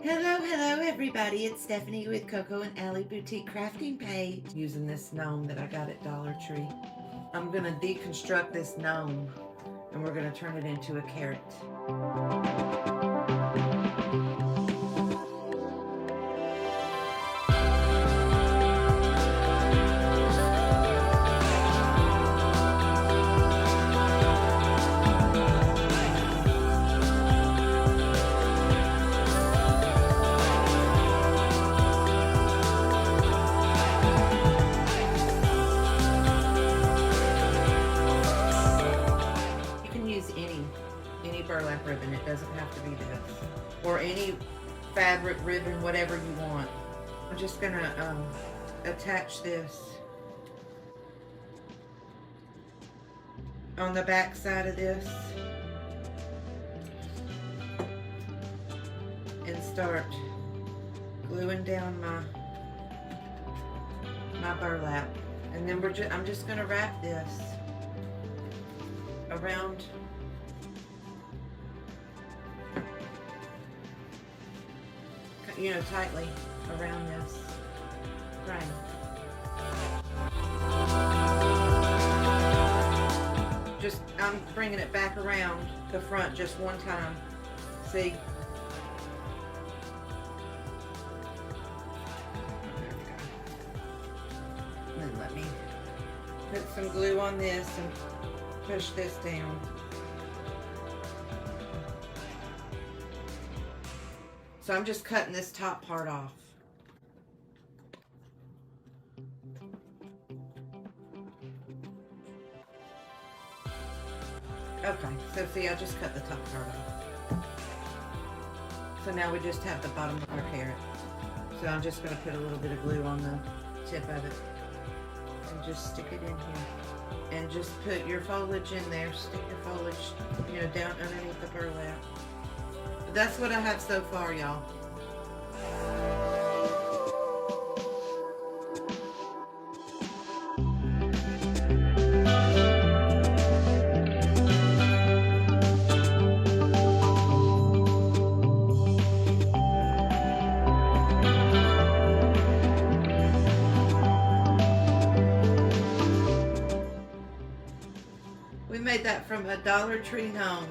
Hello everybody, it's Stephanie with Coco and Allie Boutique Crafting Page. Using this gnome that I got at Dollar Tree. I'm going to deconstruct this gnome and we're going to turn it into a carrot. Any burlap ribbon, it doesn't have to be this, or any fabric ribbon, whatever you want. I'm just gonna attach this on the back side of this and start gluing down my burlap, and then I'm just gonna wrap this around tightly around this frame. I'm bringing it back around the front just one time. See? There we go. And then let me put some glue on this and push this down. So I'm just cutting this top part off. Okay, so see, I just cut the top part off. So now we just have the bottom of our carrot. So I'm just going to put a little bit of glue on the tip of it and just stick it in here. And just put your foliage in there. Stick your foliage, down underneath the burlap. That's what I have so far, y'all. We made that from a Dollar Tree gnome.